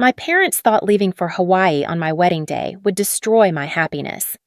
My parents thought leaving for Hawaii on my wedding day would destroy my happiness.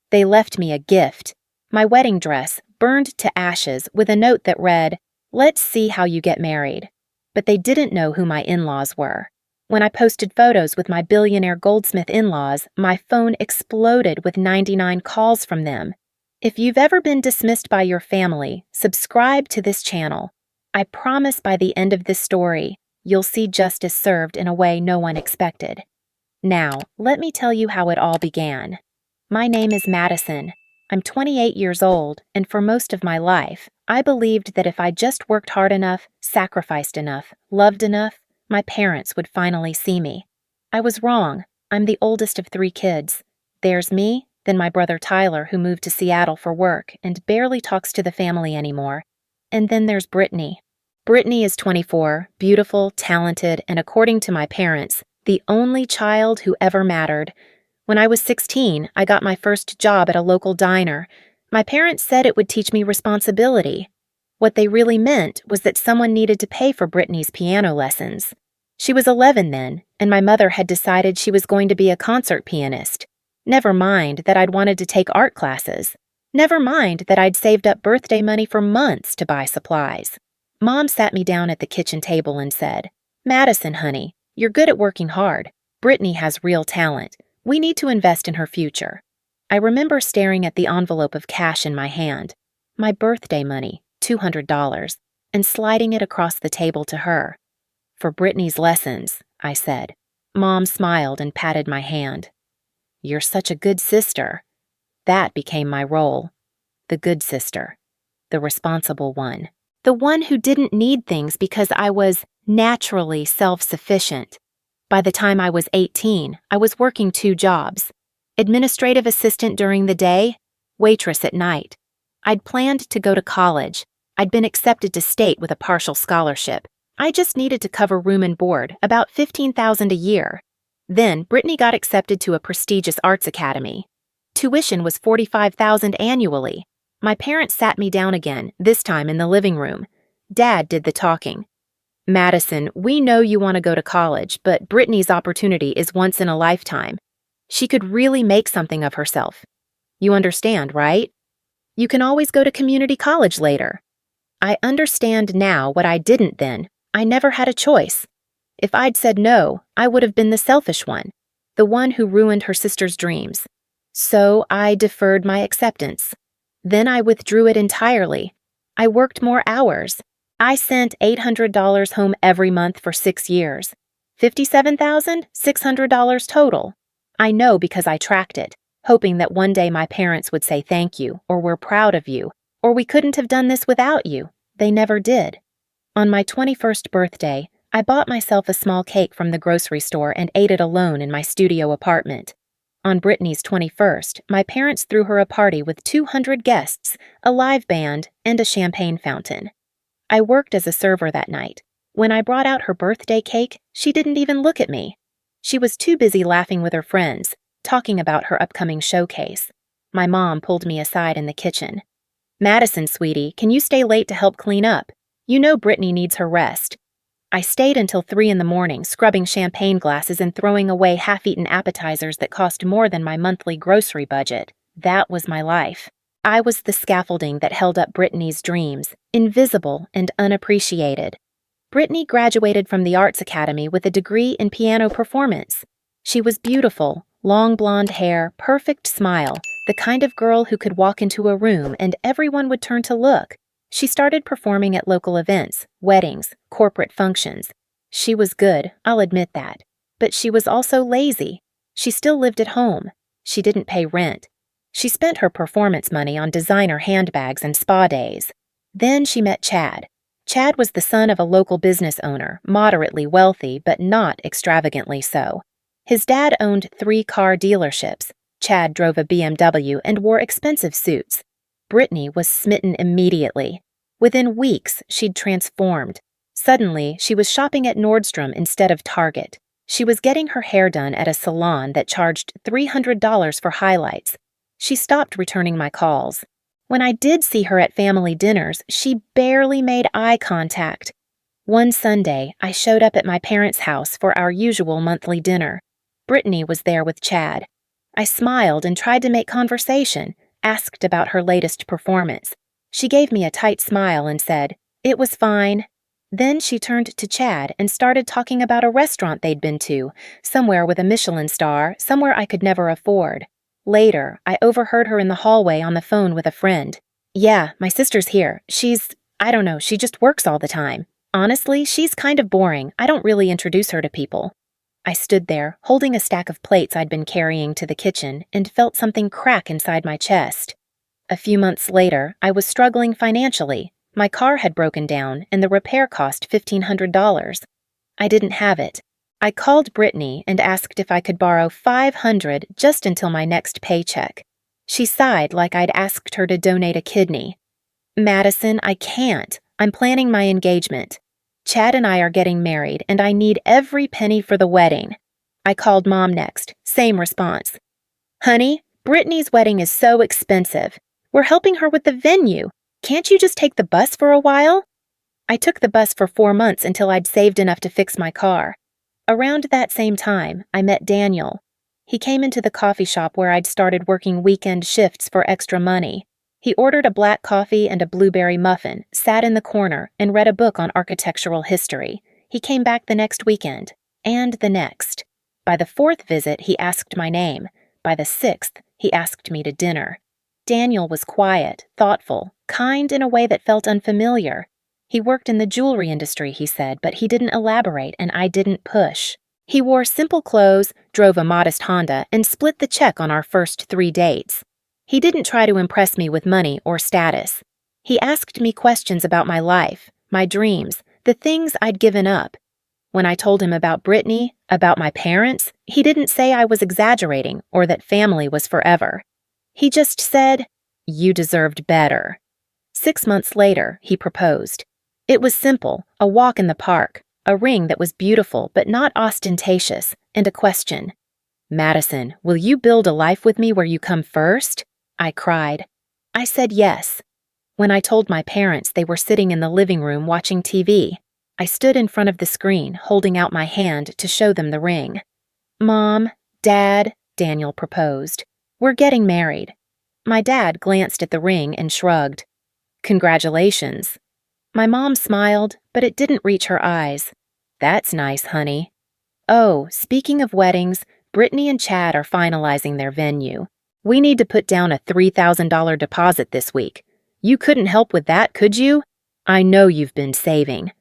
They left me a gift, my wedding dress, burned to ashes with a note that read, "Let's see how you get married." But they didn't know who my in-laws were. When I posted photos with my billionaire Goldsmith in-laws, my phone exploded with 99 calls from them. If you've ever been dismissed by your family, subscribe to this channel. I promise by the end of this story, you'll see justice served in a way no one expected. Now, let me tell you how it all began. My name is Madison. I'm 28 years old, and for most of my life, I believed that if I just worked hard enough, sacrificed enough, loved enough, my parents would finally see me. I was wrong. I'm the oldest of 3 kids. There's me, then my brother Tyler, who moved to Seattle for work and barely talks to the family anymore. And then there's Brittany. Brittany is 24, beautiful, talented, and according to my parents, the only child who ever mattered. When I was 16, I got my first job at a local diner. My parents said it would teach me responsibility. What they really meant was that someone needed to pay for Brittany's piano lessons. She was 11 then, and my mother had decided she was going to be a concert pianist. Never mind that I'd wanted to take art classes. Never mind that I'd saved up birthday money for months to buy supplies. Mom sat me down at the kitchen table and said, "Madison, honey, you're good at working hard. Brittany has real talent. We need to invest in her future." I remember staring at the envelope of cash in my hand, my birthday money, $200, and sliding it across the table to her. "For Brittany's lessons," I said. Mom smiled and patted my hand. "You're such a good sister." That became my role. The good sister. The responsible one. The one who didn't need things because I was naturally self-sufficient. By the time I was 18, I was working 2 jobs. Administrative assistant during the day, waitress at night. I'd planned to go to college. I'd been accepted to state with a partial scholarship. I just needed to cover room and board, about $15,000 a year. Then Brittany got accepted to a prestigious arts academy. Tuition was $45,000 annually. My parents sat me down again, this time in the living room. Dad did the talking. "Madison, we know you want to go to college, but Brittany's opportunity is once in a lifetime. She could really make something of herself. You understand, right? You can always go to community college later." I understand now what I didn't then. I never had a choice. If I'd said no, I would have been the selfish one, the one who ruined her sister's dreams. So I deferred my acceptance. Then I withdrew it entirely. I worked more hours. I sent $800 home every month for 6 years. $57,600 total. I know because I tracked it, hoping that one day my parents would say thank you, or we're proud of you, or we couldn't have done this without you. They never did. On my 21st birthday, I bought myself a small cake from the grocery store and ate it alone in my studio apartment. On Brittany's 21st, my parents threw her a party with 200 guests, a live band, and a champagne fountain. I worked as a server that night. When I brought out her birthday cake, she didn't even look at me. She was too busy laughing with her friends, talking about her upcoming showcase. My mom pulled me aside in the kitchen. "Madison, sweetie, can you stay late to help clean up? You know Brittany needs her rest." I stayed until 3 in the morning, scrubbing champagne glasses and throwing away half-eaten appetizers that cost more than my monthly grocery budget. That was my life. I was the scaffolding that held up Brittany's dreams, invisible and unappreciated. Brittany graduated from the Arts Academy with a degree in piano performance. She was beautiful, long blonde hair, perfect smile, the kind of girl who could walk into a room and everyone would turn to look. She started performing at local events, weddings, corporate functions. She was good, I'll admit that. But she was also lazy. She still lived at home. She didn't pay rent. She spent her performance money on designer handbags and spa days. Then she met Chad. Chad was the son of a local business owner, moderately wealthy but not extravagantly so. His dad owned 3 car dealerships. Chad drove a BMW and wore expensive suits. Brittany was smitten immediately. Within weeks, she'd transformed. Suddenly, she was shopping at Nordstrom instead of Target. She was getting her hair done at a salon that charged $300 for highlights. She stopped returning my calls. When I did see her at family dinners, she barely made eye contact. One Sunday, I showed up at my parents' house for our usual monthly dinner. Brittany was there with Chad. I smiled and tried to make conversation, asked about her latest performance. She gave me a tight smile and said, "It was fine." Then she turned to Chad and started talking about a restaurant they'd been to, somewhere with a Michelin star, somewhere I could never afford. Later, I overheard her in the hallway on the phone with a friend. "Yeah, my sister's here. I don't know, she just works all the time. Honestly, she's kind of boring. I don't really introduce her to people." I stood there, holding a stack of plates I'd been carrying to the kitchen, and felt something crack inside my chest. A few months later, I was struggling financially. My car had broken down, and the repair cost $1,500. I didn't have it. I called Brittany and asked if I could borrow $500 just until my next paycheck. She sighed like I'd asked her to donate a kidney. "Madison, I can't. I'm planning my engagement. Chad and I are getting married, and I need every penny for the wedding." I called Mom next. Same response. "Honey, Brittany's wedding is so expensive. We're helping her with the venue. Can't you just take the bus for a while?" I took the bus for 4 months until I'd saved enough to fix my car. Around that same time, I met Daniel. He came into the coffee shop where I'd started working weekend shifts for extra money. He ordered a black coffee and a blueberry muffin, sat in the corner, and read a book on architectural history. He came back the next weekend, and the next. By the 4th visit, he asked my name. By the 6th, he asked me to dinner. Daniel was quiet, thoughtful, kind in a way that felt unfamiliar. He worked in the jewelry industry, he said, but he didn't elaborate and I didn't push. He wore simple clothes, drove a modest Honda, and split the check on our first 3 dates. He didn't try to impress me with money or status. He asked me questions about my life, my dreams, the things I'd given up. When I told him about Brittany, about my parents, he didn't say I was exaggerating or that family was forever. He just said, "You deserved better." 6 months later, he proposed. It was simple, a walk in the park, a ring that was beautiful but not ostentatious, and a question. "Madison, will you build a life with me where you come first?" I cried. I said yes. When I told my parents, they were sitting in the living room watching TV. I stood in front of the screen, holding out my hand to show them the ring. "Mom, Dad," Daniel proposed, "we're getting married." My dad glanced at the ring and shrugged. "Congratulations." My mom smiled, but it didn't reach her eyes. "That's nice, honey." Oh, speaking of weddings, Brittany and Chad are finalizing their venue. We need to put down a $3,000 deposit this week. You couldn't help with that, could you? I know you've been saving.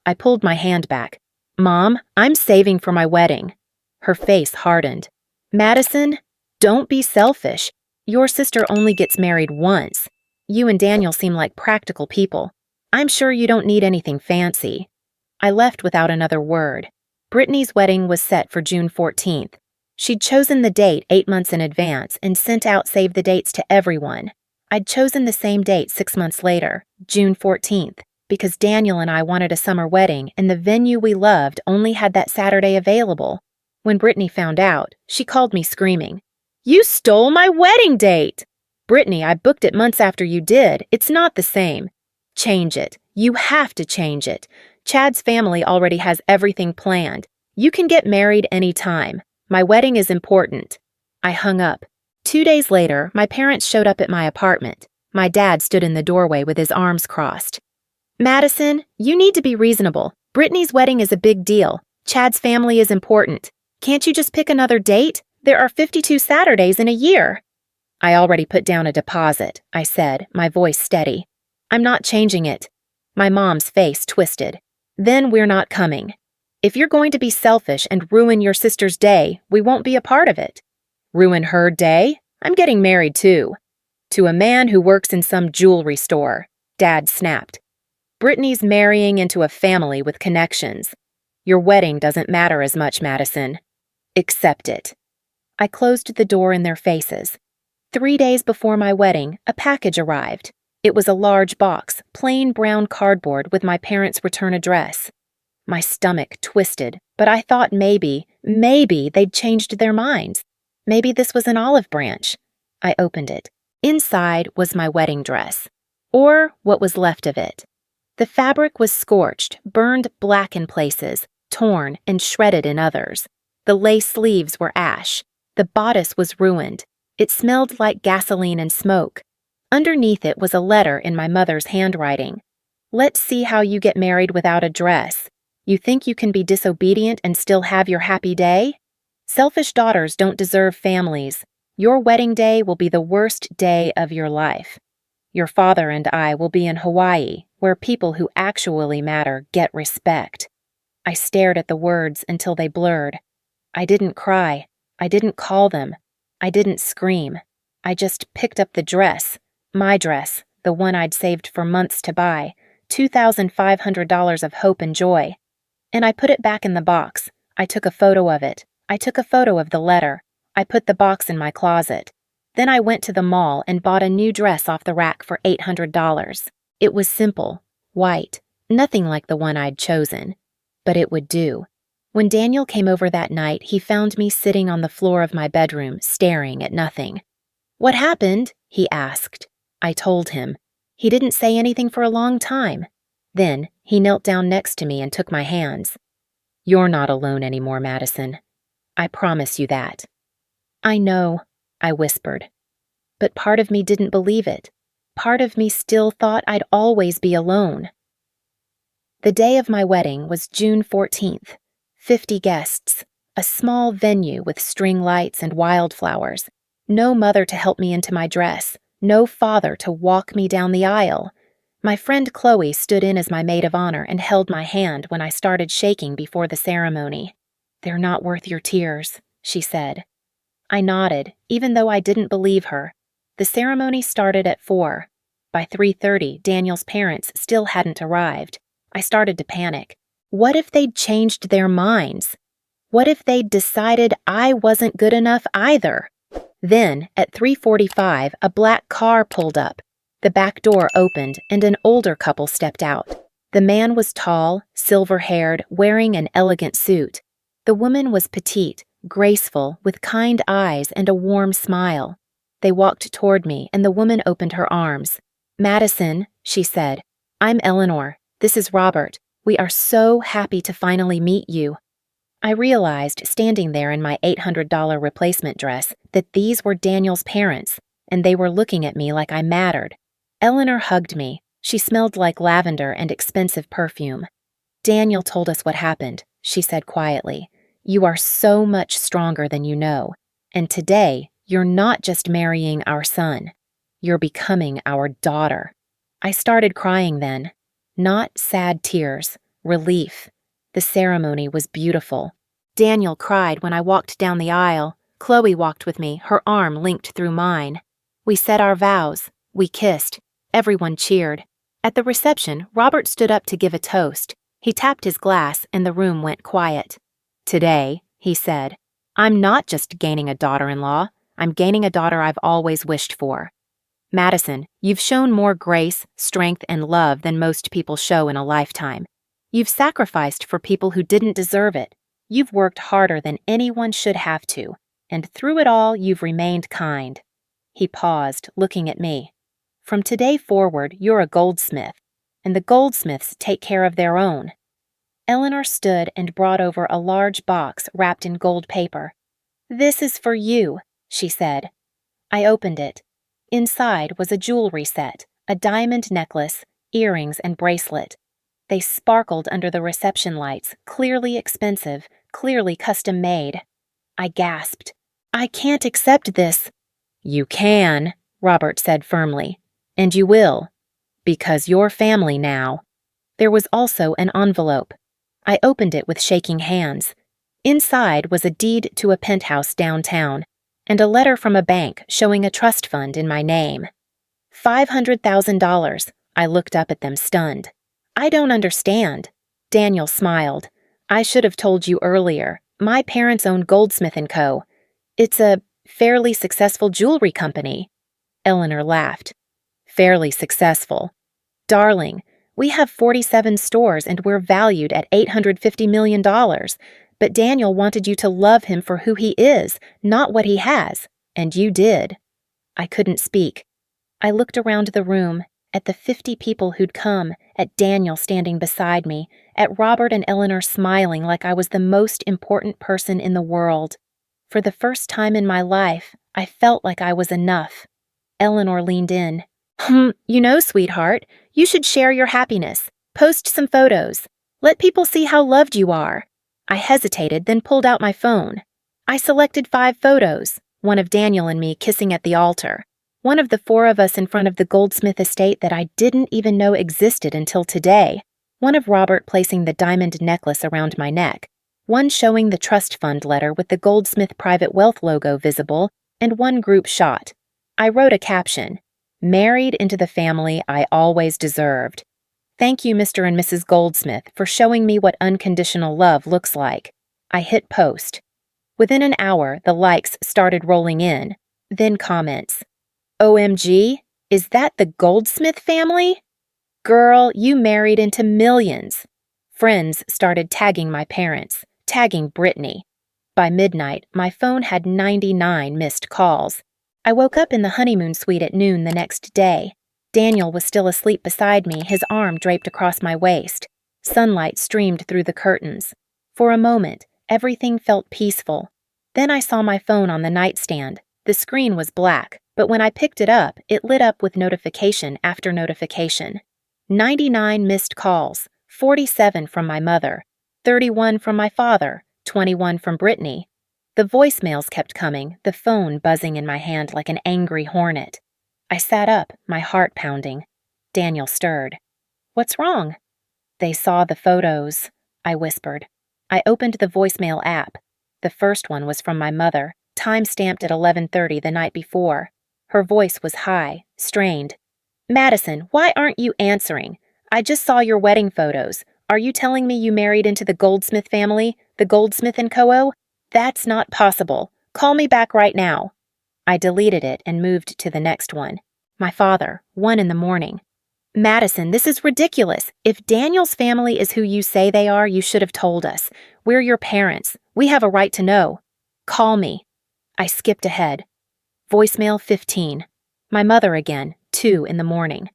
I pulled my hand back. "Mom, I'm saving for my wedding." Her face hardened. "Madison, don't be selfish. Your sister only gets married once. You and Daniel seem like practical people. I'm sure you don't need anything fancy." I left without another word. Brittany's wedding was set for June 14th. She'd chosen the date 8 months in advance and sent out save the dates to everyone. I'd chosen the same date 6 months later, June 14th, because Daniel and I wanted a summer wedding and the venue we loved only had that Saturday available. When Brittany found out, she called me screaming, "You stole my wedding date!" "Brittany, I booked it months after you did. It's not the same." "Change it. You have to change it. Chad's family already has everything planned. You can get married anytime. My wedding is important." I hung up. 2 days later, my parents showed up at my apartment. My dad stood in the doorway with his arms crossed. "Madison, you need to be reasonable. Brittany's wedding is a big deal. Chad's family is important. Can't you just pick another date? There are 52 Saturdays in a year." "I already put down a deposit," I said, my voice steady. "I'm not changing it." My mom's face twisted. "Then we're not coming. If you're going to be selfish and ruin your sister's day, we won't be a part of it." "Ruin her day? I'm getting married too." "To a man who works in some jewelry store," Dad snapped. "Brittany's marrying into a family with connections. Your wedding doesn't matter as much, Madison. Accept it." I closed the door in their faces. 3 days before my wedding, a package arrived. It was a large box, plain brown cardboard with my parents' return address. My stomach twisted, but I thought maybe they'd changed their minds. Maybe this was an olive branch. I opened it. Inside was my wedding dress, or what was left of it. The fabric was scorched, burned black in places, torn and shredded in others. The lace sleeves were ash. The bodice was ruined. It smelled like gasoline and smoke. Underneath it was a letter in my mother's handwriting. "Let's see how you get married without a dress. You think you can be disobedient and still have your happy day? Selfish daughters don't deserve families. Your wedding day will be the worst day of your life. Your father and I will be in Hawaii, where people who actually matter get respect." I stared at the words until they blurred. I didn't cry. I didn't call them. I didn't scream. I just picked up the dress, my dress, the one I'd saved for months to buy, $2,500 of hope and joy. And I put it back in the box. I took a photo of it. I took a photo of the letter. I put the box in my closet. Then I went to the mall and bought a new dress off the rack for $800. It was simple, white, nothing like the one I'd chosen. But it would do. When Daniel came over that night, he found me sitting on the floor of my bedroom, staring at nothing. "What happened?" he asked. I told him. He didn't say anything for a long time. Then he knelt down next to me and took my hands. "You're not alone anymore, Madison. I promise you that." "I know," I whispered. But part of me didn't believe it. Part of me still thought I'd always be alone. The day of my wedding was June 14th. 50 guests, a small venue with string lights and wildflowers. No mother to help me into my dress, no father to walk me down the aisle. My friend Chloe stood in as my maid of honor and held my hand when I started shaking before the ceremony. "They're not worth your tears," she said. I nodded, even though I didn't believe her. The ceremony started at 4. By 3:30, Daniel's parents still hadn't arrived. I started to panic. What if they'd changed their minds? What if they'd decided I wasn't good enough either? Then, at 3:45, a black car pulled up. The back door opened and an older couple stepped out. The man was tall, silver-haired, wearing an elegant suit. The woman was petite, graceful, with kind eyes and a warm smile. They walked toward me and the woman opened her arms. "Madison," she said, "I'm Eleanor. This is Robert. We are so happy to finally meet you." I realized, standing there in my $800 replacement dress, that these were Daniel's parents, and they were looking at me like I mattered. Eleanor hugged me. She smelled like lavender and expensive perfume. "Daniel told us what happened," she said quietly. "You are so much stronger than you know, and today you're not just marrying our son. You're becoming our daughter." I started crying then. Not sad tears, relief. The ceremony was beautiful. Daniel cried when I walked down the aisle. Chloe walked with me, her arm linked through mine. We said our vows. We kissed. Everyone cheered. At the reception, Robert stood up to give a toast. He tapped his glass and the room went quiet. "Today," he said, "I'm not just gaining a daughter-in-law. I'm gaining a daughter I've always wished for. Madison, you've shown more grace, strength, and love than most people show in a lifetime. You've sacrificed for people who didn't deserve it. You've worked harder than anyone should have to, and through it all, you've remained kind." He paused, looking at me. "From today forward, you're a Goldsmith, and the Goldsmiths take care of their own." Eleanor stood and brought over a large box wrapped in gold paper. "This is for you," she said. I opened it. Inside was a jewelry set, a diamond necklace, earrings, and bracelet. They sparkled under the reception lights, clearly expensive, clearly custom-made. I gasped. "I can't accept this." "You can," Robert said firmly. "And you will. Because you're family now." There was also an envelope. I opened it with shaking hands. Inside was a deed to a penthouse downtown, and a letter from a bank showing a trust fund in my name. $500,000. I looked up at them stunned. "I don't understand." Daniel smiled. "I should have told you earlier. My parents own Goldsmith & Co. It's a fairly successful jewelry company." Eleanor laughed. "Fairly successful. Darling, we have 47 stores and we're valued at $850 million. But Daniel wanted you to love him for who he is, not what he has, and you did." I couldn't speak. I looked around the room. at the 50 people who'd come, at Daniel standing beside me, at Robert and Eleanor smiling like I was the most important person in the world. For the first time in my life, I felt like I was enough. Eleanor leaned in. You know, sweetheart, you should share your happiness. Post some photos. Let people see how loved you are. I hesitated, then pulled out my phone. I selected 5 photos, one of Daniel and me kissing at the altar, one of the 4 of us in front of the Goldsmith estate that I didn't even know existed until today, one of Robert placing the diamond necklace around my neck, one showing the trust fund letter with the Goldsmith Private Wealth logo visible, and one group shot. I wrote a caption, "Married into the family I always deserved. Thank you, Mr. and Mrs. Goldsmith, for showing me what unconditional love looks like." I hit post. Within an hour, the likes started rolling in, then comments. OMG, is that the Goldsmith family? Girl, you married into millions. Friends started tagging my parents, tagging Brittany. By midnight, my phone had 99 missed calls. I woke up in the honeymoon suite at noon the next day. Daniel was still asleep beside me, his arm draped across my waist. Sunlight streamed through the curtains. For a moment, everything felt peaceful. Then I saw my phone on the nightstand. The screen was black, but when I picked it up, it lit up with notification after notification. 99 missed calls, 47 from my mother, 31 from my father, 21 from Brittany. The voicemails kept coming, the phone buzzing in my hand like an angry hornet. I sat up, my heart pounding. Daniel stirred. What's wrong? They saw the photos, I whispered. I opened the voicemail app. The first one was from my mother, time-stamped at 11:30 the night before. Her voice was high, strained. Madison, why aren't you answering? I just saw your wedding photos. Are you telling me you married into the Goldsmith family, the Goldsmith & Co.? That's not possible. Call me back right now. I deleted it and moved to the next one. My father, 1 in the morning. Madison, this is ridiculous. If Daniel's family is who you say they are, you should have told us. We're your parents. We have a right to know. Call me. I skipped ahead. Voicemail 15. My mother again, 2 in the morning.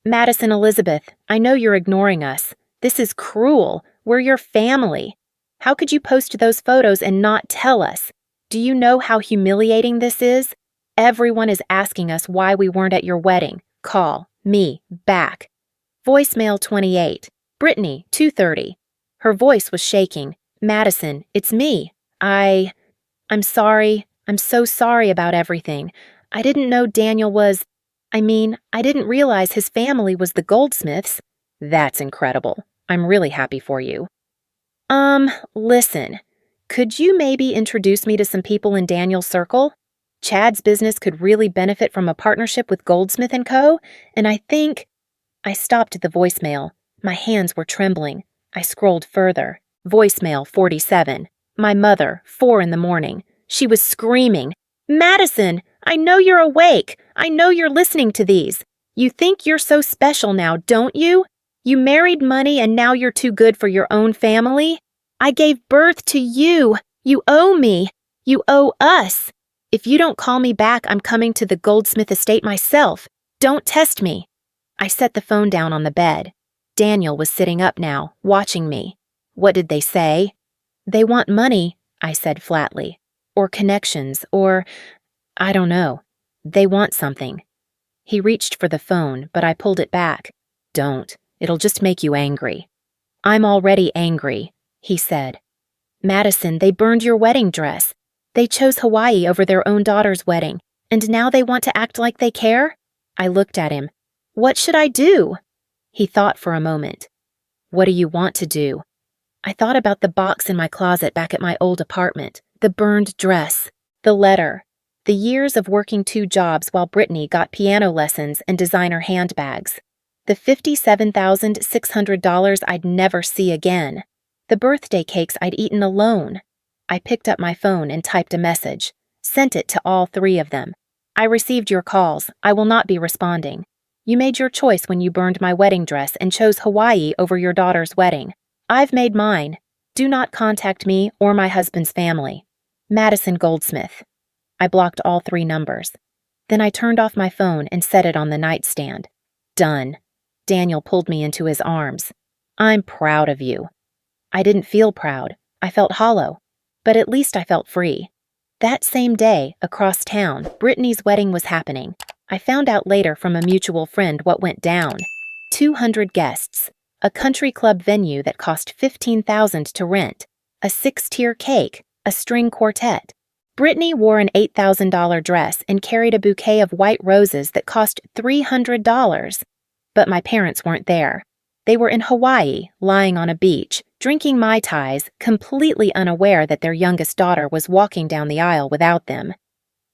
Madison Elizabeth, I know you're ignoring us. This is cruel. We're your family. How could you post those photos and not tell us? Do you know how humiliating this is? Everyone is asking us why we weren't at your wedding. Call me back. Voicemail 28. Brittany, 2:30. Her voice was shaking. Madison, it's me. I'm sorry. I'm so sorry about everything. I didn't know Daniel was... I didn't realize his family was the Goldsmiths. That's incredible. I'm really happy for you. Listen. Could you maybe introduce me to some people in Daniel's circle? Chad's business could really benefit from a partnership with Goldsmith & Co., and I think... I stopped the voicemail. My hands were trembling. I scrolled further. Voicemail 47. My mother, 4 in the morning. She was screaming, Madison, I know you're awake. I know you're listening to these. You think you're so special now, don't you? You married money and now you're too good for your own family? I gave birth to you. You owe me. You owe us. If you don't call me back, I'm coming to the Goldsmith estate myself. Don't test me. I set the phone down on the bed. Daniel was sitting up now, watching me. What did they say? They want money, I said flatly. Or connections, or... I don't know. They want something. He reached for the phone, but I pulled it back. Don't. It'll just make you angry. I'm already angry, he said. Madison, they burned your wedding dress. They chose Hawaii over their own daughter's wedding, and now they want to act like they care? I looked at him. What should I do? He thought for a moment. What do you want to do? I thought about the box in my closet back at my old apartment, the burned dress, the letter, the years of working 2 jobs while Brittany got piano lessons and designer handbags, the $57,600 I'd never see again, the birthday cakes I'd eaten alone. I picked up my phone and typed a message, sent it to all 3 of them. I received your calls. I will not be responding. You made your choice when you burned my wedding dress and chose Hawaii over your daughter's wedding. I've made mine. Do not contact me or my husband's family. Madison Goldsmith. I blocked all 3 numbers. Then I turned off my phone and set it on the nightstand. Done. Daniel pulled me into his arms. I'm proud of you. I didn't feel proud. I felt hollow. But at least I felt free. That same day, across town, Brittany's wedding was happening. I found out later from a mutual friend what went down. 200 guests. A country club venue that cost $15,000 to rent. A 6-tier cake. A string quartet. Brittany wore an $8,000 dress and carried a bouquet of white roses that cost $300. But my parents weren't there. They were in Hawaii, lying on a beach, drinking Mai Tais, completely unaware that their youngest daughter was walking down the aisle without them.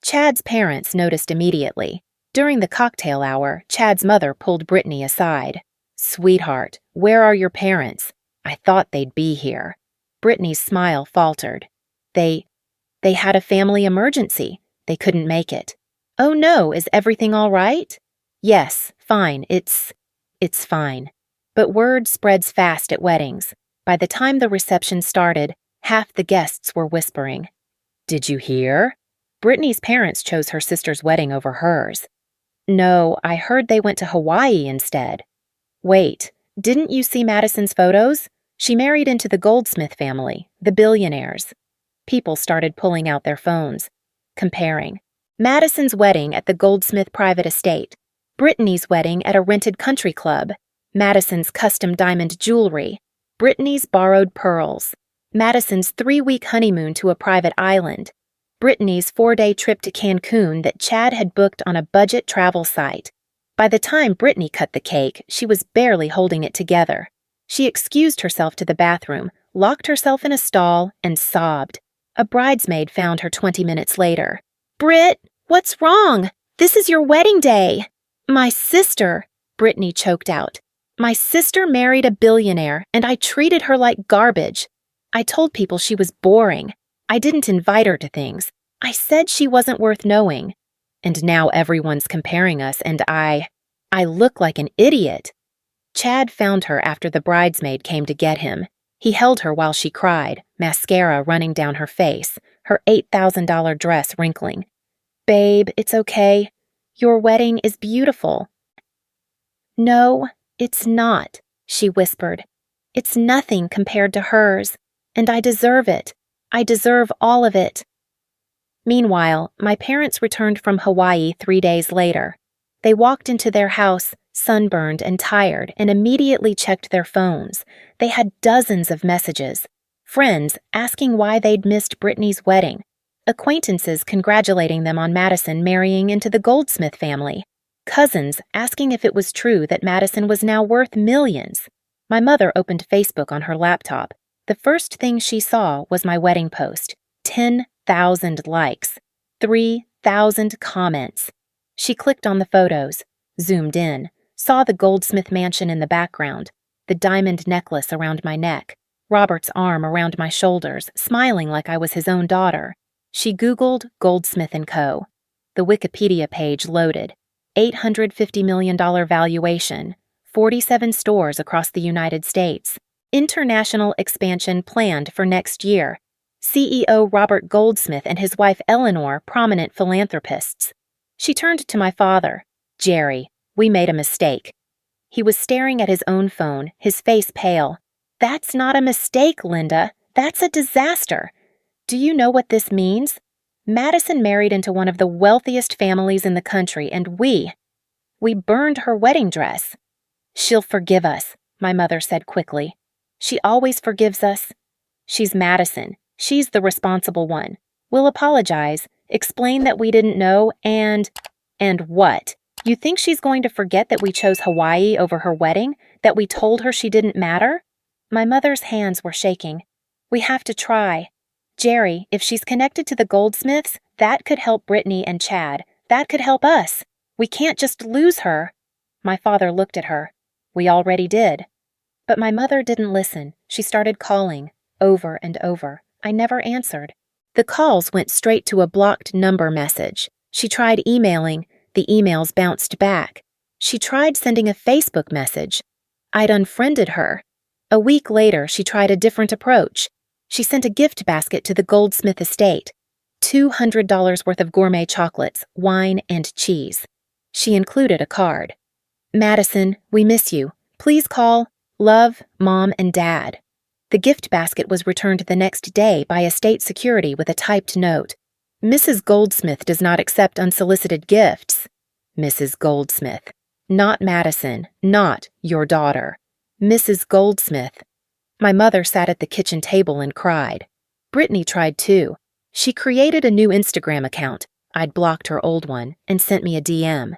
Chad's parents noticed immediately. During the cocktail hour, Chad's mother pulled Brittany aside. "Sweetheart, where are your parents? I thought they'd be here." Brittany's smile faltered. They had a family emergency. They couldn't make it." "Oh no, is everything all right?" "Yes, fine, it's fine." But word spreads fast at weddings. By the time the reception started, half the guests were whispering. "Did you hear? Brittany's parents chose her sister's wedding over hers." "No, I heard they went to Hawaii instead." "Wait, didn't you see Madison's photos? She married into the Goldsmith family, the billionaires." People started pulling out their phones, comparing. Madison's wedding at the Goldsmith private estate, Brittany's wedding at a rented country club, Madison's custom diamond jewelry, Brittany's borrowed pearls, Madison's 3-week honeymoon to a private island, Brittany's 4-day trip to Cancun that Chad had booked on a budget travel site. By the time Brittany cut the cake, she was barely holding it together. She excused herself to the bathroom, locked herself in a stall, and sobbed. A bridesmaid found her 20 minutes later. "Britt, what's wrong? This is your wedding day." "My sister," Brittany choked out. "My sister married a billionaire, and I treated her like garbage. I told people she was boring. I didn't invite her to things. I said she wasn't worth knowing. And now everyone's comparing us, and I look like an idiot." Chad found her after the bridesmaid came to get him. He held her while she cried, mascara running down her face, her $8,000 dress wrinkling. "Babe, it's okay. Your wedding is beautiful." "No, it's not," she whispered. "It's nothing compared to hers, and I deserve it. I deserve all of it." Meanwhile, my parents returned from Hawaii 3 days later. They walked into their house, sunburned and tired, and immediately checked their phones. They had dozens of messages. Friends asking why they'd missed Brittany's wedding. Acquaintances congratulating them on Madison marrying into the Goldsmith family. Cousins asking if it was true that Madison was now worth millions. My mother opened Facebook on her laptop. The first thing she saw was my wedding post. 10,000 likes. 3,000 comments. She clicked on the photos, zoomed in, saw the Goldsmith mansion in the background, the diamond necklace around my neck, Robert's arm around my shoulders, smiling like I was his own daughter. She Googled Goldsmith & Co. The Wikipedia page loaded. $850 million valuation, 47 stores across the United States. International expansion planned for next year. CEO Robert Goldsmith and his wife Eleanor, prominent philanthropists. She turned to my father. "Jerry, we made a mistake." He was staring at his own phone, his face pale. "That's not a mistake, Linda. That's a disaster. Do you know what this means? Madison married into one of the wealthiest families in the country, and we burned her wedding dress." "She'll forgive us," my mother said quickly. "She always forgives us. She's Madison. She's the responsible one. We'll apologize, explain that we didn't know, and what? You think she's going to forget that we chose Hawaii over her wedding? That we told her she didn't matter?" My mother's hands were shaking. "We have to try. Jerry, if she's connected to the Goldsmiths, that could help Brittany and Chad. That could help us. We can't just lose her." My father looked at her. "We already did." But my mother didn't listen. She started calling, over and over. I never answered. The calls went straight to a blocked number message. She tried emailing. The emails bounced back. She tried sending a Facebook message. I'd unfriended her. A week later, she tried a different approach. She sent a gift basket to the Goldsmith estate. $200 worth of gourmet chocolates, wine, and cheese. She included a card. Madison, we miss you. Please call. Love, Mom and Dad. The gift basket was returned the next day by estate security with a typed note. Mrs. Goldsmith does not accept unsolicited gifts. Mrs. Goldsmith. Not Madison, not your daughter. Mrs. Goldsmith. My mother sat at the kitchen table and cried. Brittany tried too. She created a new Instagram account. I'd blocked her old one and sent me a DM.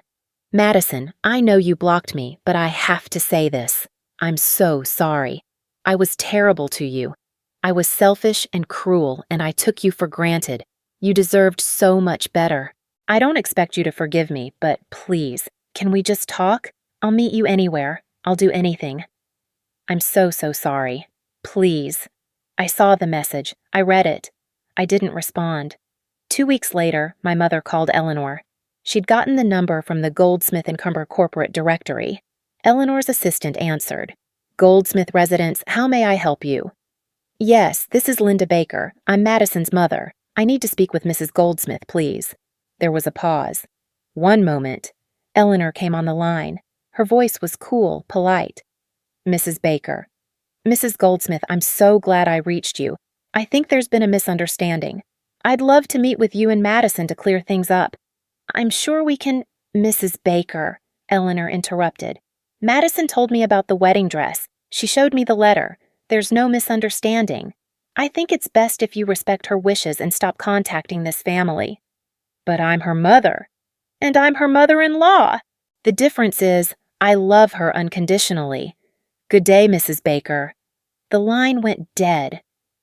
Madison, I know you blocked me, but I have to say this. I'm so sorry. I was terrible to you. I was selfish and cruel, and I took you for granted. You deserved so much better. I don't expect you to forgive me, but please, can we just talk? I'll meet you anywhere. I'll do anything. I'm so sorry. Please. I saw the message. I read it. I didn't respond. 2 weeks later, my mother called Eleanor. She'd gotten the number from the Goldsmith & Cumber corporate directory. Eleanor's assistant answered. Goldsmith residence, how may I help you? Yes, this is Linda Baker. I'm Madison's mother. I need to speak with Mrs. Goldsmith, please. There was a pause. One moment. Eleanor came on the line. Her voice was cool, polite. Mrs. Baker. Mrs. Goldsmith, I'm so glad I reached you. I think there's been a misunderstanding. I'd love to meet with you and Madison to clear things up. I'm sure we can— Mrs. Baker, Eleanor interrupted. Madison told me about the wedding dress. She showed me the letter. There's no misunderstanding. I think it's best if you respect her wishes and stop contacting this family. But I'm her mother. And I'm her mother-in-law. The difference is, I love her unconditionally. Good day, Mrs. Baker. The line went dead.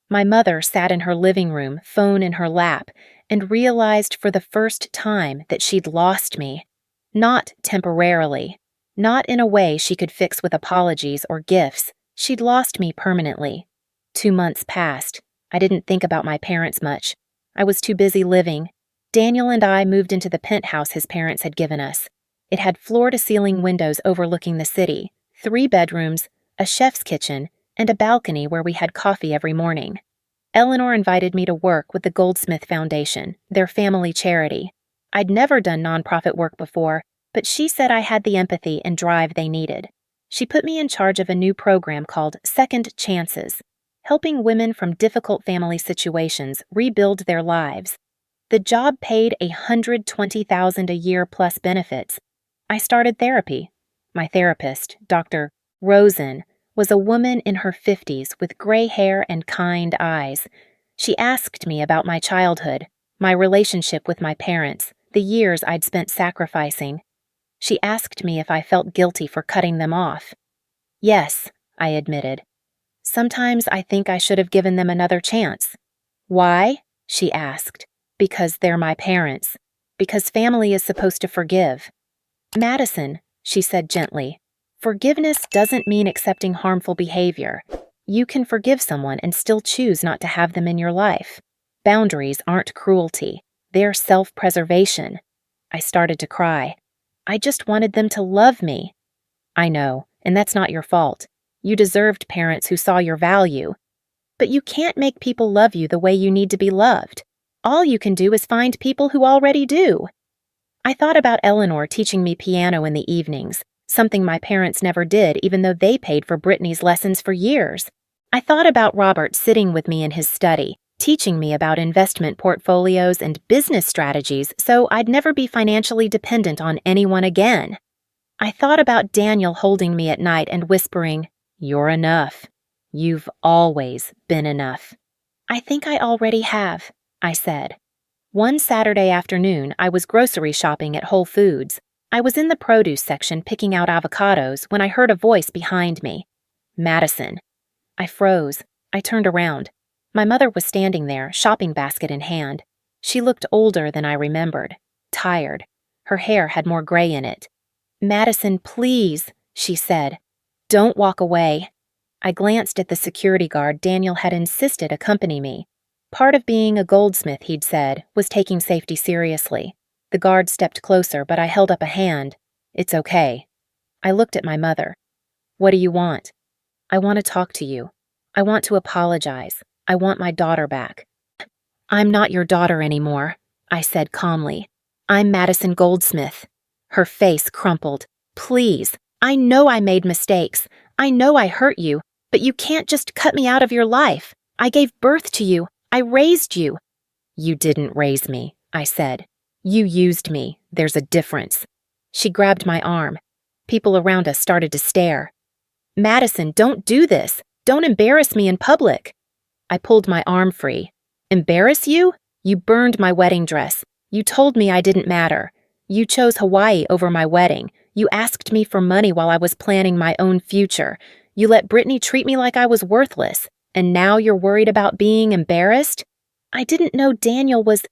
My mother sat in her living room, phone in her lap, and realized for the first time that she'd lost me. Not temporarily. Not in a way she could fix with apologies or gifts. She'd lost me permanently. 2 months passed. I didn't think about my parents much. I was too busy living. Daniel and I moved into the penthouse his parents had given us. It had floor-to-ceiling windows overlooking the city, 3 bedrooms, a chef's kitchen, and a balcony where we had coffee every morning. Eleanor invited me to work with the Goldsmith Foundation, their family charity. I'd never done nonprofit work before, but she said I had the empathy and drive they needed. She put me in charge of a new program called Second Chances, helping women from difficult family situations rebuild their lives. The job paid $120,000 a year plus benefits. I started therapy. My therapist, Dr. Rosen, was a woman in her 50s with gray hair and kind eyes. She asked me about my childhood, my relationship with my parents, the years I'd spent sacrificing. She asked me if I felt guilty for cutting them off. Yes, I admitted. Sometimes I think I should have given them another chance. Why? She asked. Because they're my parents. Because family is supposed to forgive. Madison, she said gently, forgiveness doesn't mean accepting harmful behavior. You can forgive someone and still choose not to have them in your life. Boundaries aren't cruelty. They're self-preservation. I started to cry. I just wanted them to love me. I know, and that's not your fault. You deserved parents who saw your value. But you can't make people love you the way you need to be loved. All you can do is find people who already do. I thought about Eleanor teaching me piano in the evenings, something my parents never did even though they paid for Brittany's lessons for years. I thought about Robert sitting with me in his study, teaching me about investment portfolios and business strategies so I'd never be financially dependent on anyone again. I thought about Daniel holding me at night and whispering, "You're enough. You've always been enough." I think I already have, I said. One Saturday afternoon, I was grocery shopping at Whole Foods. I was in the produce section picking out avocados when I heard a voice behind me. Madison. I froze. I turned around. My mother was standing there, shopping basket in hand. She looked older than I remembered, tired. Her hair had more gray in it. Madison, please, she said. Don't walk away. I glanced at the security guard Daniel had insisted accompany me. Part of being a goldsmith, he'd said, was taking safety seriously. The guard stepped closer, but I held up a hand. It's okay. I looked at my mother. What do you want? I want to talk to you. I want to apologize. I want my daughter back. I'm not your daughter anymore, I said calmly. I'm Madison Goldsmith. Her face crumpled. Please, I know I made mistakes. I know I hurt you, but you can't just cut me out of your life. I gave birth to you. I raised you. You didn't raise me, I said. You used me. There's a difference. She grabbed my arm. People around us started to stare. Madison, don't do this. Don't embarrass me in public. I pulled my arm free. Embarrass you? You burned my wedding dress. You told me I didn't matter. You chose Hawaii over my wedding. You asked me for money while I was planning my own future. You let Brittany treat me like I was worthless. And now you're worried about being embarrassed? I didn't know Daniel was...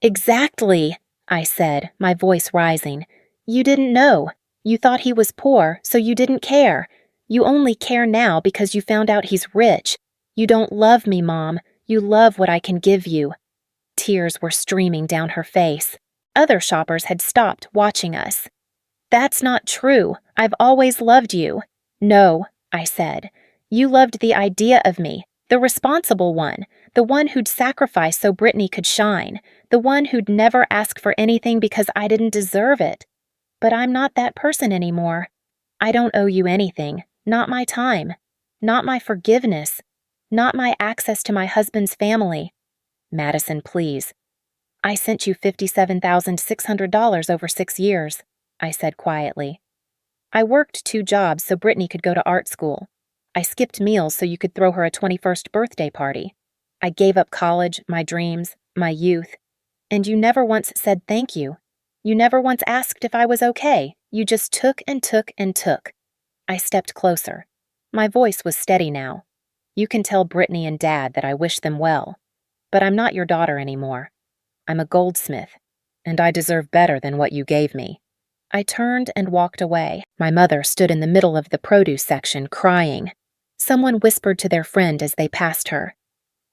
Exactly, I said, my voice rising. You didn't know. You thought he was poor, so you didn't care. You only care now because you found out he's rich. You don't love me, Mom. You love what I can give you. Tears were streaming down her face. Other shoppers had stopped watching us. That's not true. I've always loved you. No, I said. You loved the idea of me, the responsible one, the one who'd sacrifice so Brittany could shine, the one who'd never ask for anything because I didn't deserve it. But I'm not that person anymore. I don't owe you anything, not my time, not my forgiveness, not my access to my husband's family. Madison, please. I sent you $57,600 over 6 years, I said quietly. I worked 2 jobs so Brittany could go to art school. I skipped meals so you could throw her a 21st birthday party. I gave up college, my dreams, my youth. And you never once said thank you. You never once asked if I was okay. You just took and took and took. I stepped closer. My voice was steady now. You can tell Brittany and Dad that I wish them well. But I'm not your daughter anymore. I'm a Goldsmith, and I deserve better than what you gave me. I turned and walked away. My mother stood in the middle of the produce section, crying. Someone whispered to their friend as they passed her.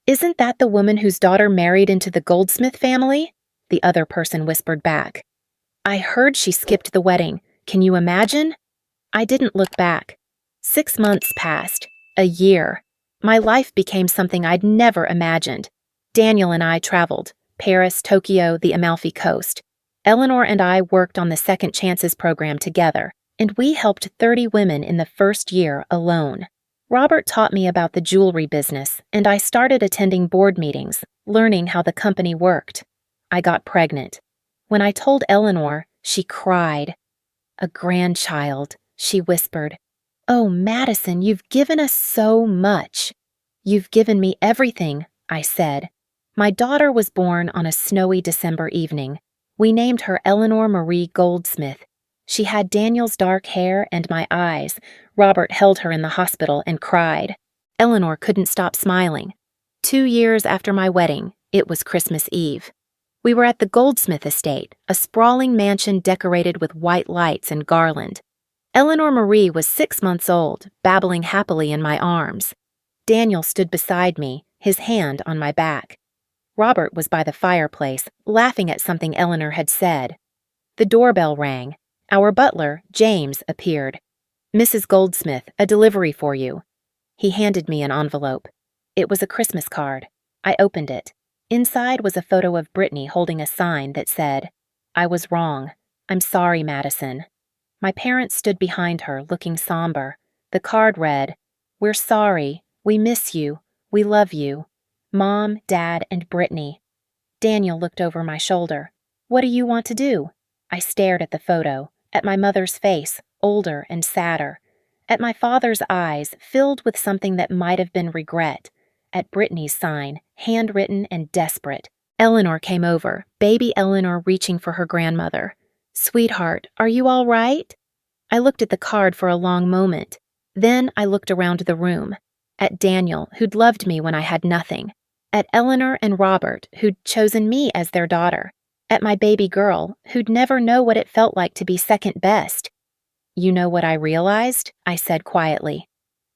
Isn't that the woman whose daughter married into the Goldsmith family? The other person whispered back. I heard she skipped the wedding. Can you imagine? I didn't look back. 6 months passed. A year. My life became something I'd never imagined. Daniel and I traveled. Paris, Tokyo, the Amalfi Coast. Eleanor and I worked on the Second Chances program together, and we helped 30 women in the first year alone. Robert taught me about the jewelry business, and I started attending board meetings, learning how the company worked. I got pregnant. When I told Eleanor, she cried. A grandchild, she whispered. Oh, Madison, you've given us so much. You've given me everything, I said. My daughter was born on a snowy December evening. We named her Eleanor Marie Goldsmith. She had Daniel's dark hair and my eyes. Robert held her in the hospital and cried. Eleanor couldn't stop smiling. 2 years after my wedding, it was Christmas Eve. We were at the Goldsmith estate, a sprawling mansion decorated with white lights and garland. Eleanor Marie was 6 months old, babbling happily in my arms. Daniel stood beside me, his hand on my back. Robert was by the fireplace, laughing at something Eleanor had said. The doorbell rang. Our butler, James, appeared. Mrs. Goldsmith, a delivery for you. He handed me an envelope. It was a Christmas card. I opened it. Inside was a photo of Brittany holding a sign that said, I was wrong. I'm sorry, Madison. My parents stood behind her, looking somber. The card read, We're sorry. We miss you. We love you. Mom, Dad, and Brittany. Daniel looked over my shoulder. What do you want to do? I stared at the photo, at my mother's face, older and sadder, at my father's eyes, filled with something that might have been regret, at Brittany's sign, handwritten and desperate. Eleanor came over, baby Eleanor reaching for her grandmother. Sweetheart, are you all right? I looked at the card for a long moment. Then I looked around the room, at Daniel, who'd loved me when I had nothing, at Eleanor and Robert, who'd chosen me as their daughter, at my baby girl, who'd never know what it felt like to be second best. You know what I realized? I said quietly.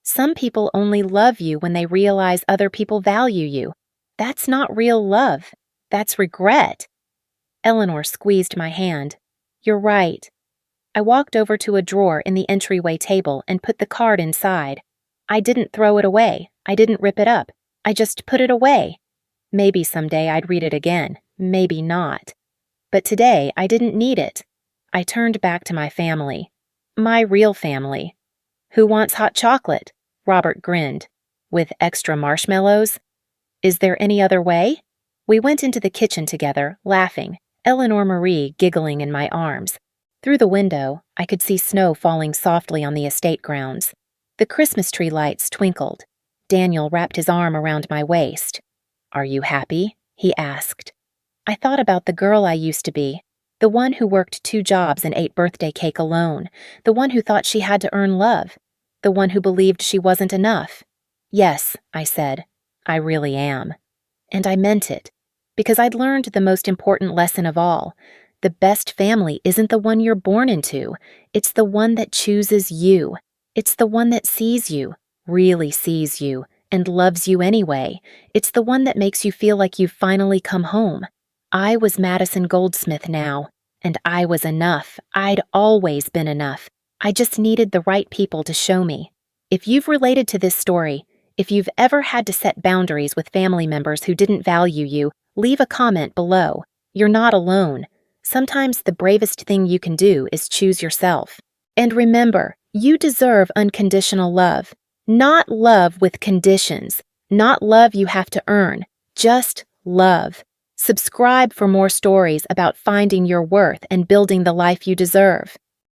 Some people only love you when they realize other people value you. That's not real love. That's regret. Eleanor squeezed my hand. You're right. I walked over to a drawer in the entryway table and put the card inside. I didn't throw it away. I didn't rip it up. I just put it away. Maybe someday I'd read it again. Maybe not. But today I didn't need it. I turned back to my family. My real family. Who wants hot chocolate? Robert grinned. With extra marshmallows? Is there any other way? We went into the kitchen together, laughing, Eleanor Marie giggling in my arms. Through the window, I could see snow falling softly on the estate grounds. The Christmas tree lights twinkled. Daniel wrapped his arm around my waist. "Are you happy?" he asked. I thought about the girl I used to be, the one who worked 2 jobs and ate birthday cake alone, the one who thought she had to earn love, the one who believed she wasn't enough. "Yes," I said, "I really am." And I meant it, because I'd learned the most important lesson of all. The best family isn't the one you're born into. It's the one that chooses you. It's the one that sees you, really sees you, and loves you anyway. It's the one that makes you feel like you've finally come home. I was Madison Goldsmith now, and I was enough. I'd always been enough. I just needed the right people to show me. If you've related to this story, if you've ever had to set boundaries with family members who didn't value you, leave a comment below. You're not alone. Sometimes the bravest thing you can do is choose yourself. And remember, you deserve unconditional love. Not love with conditions. Not love you have to earn. Just love. Subscribe for more stories about finding your worth and building the life you deserve.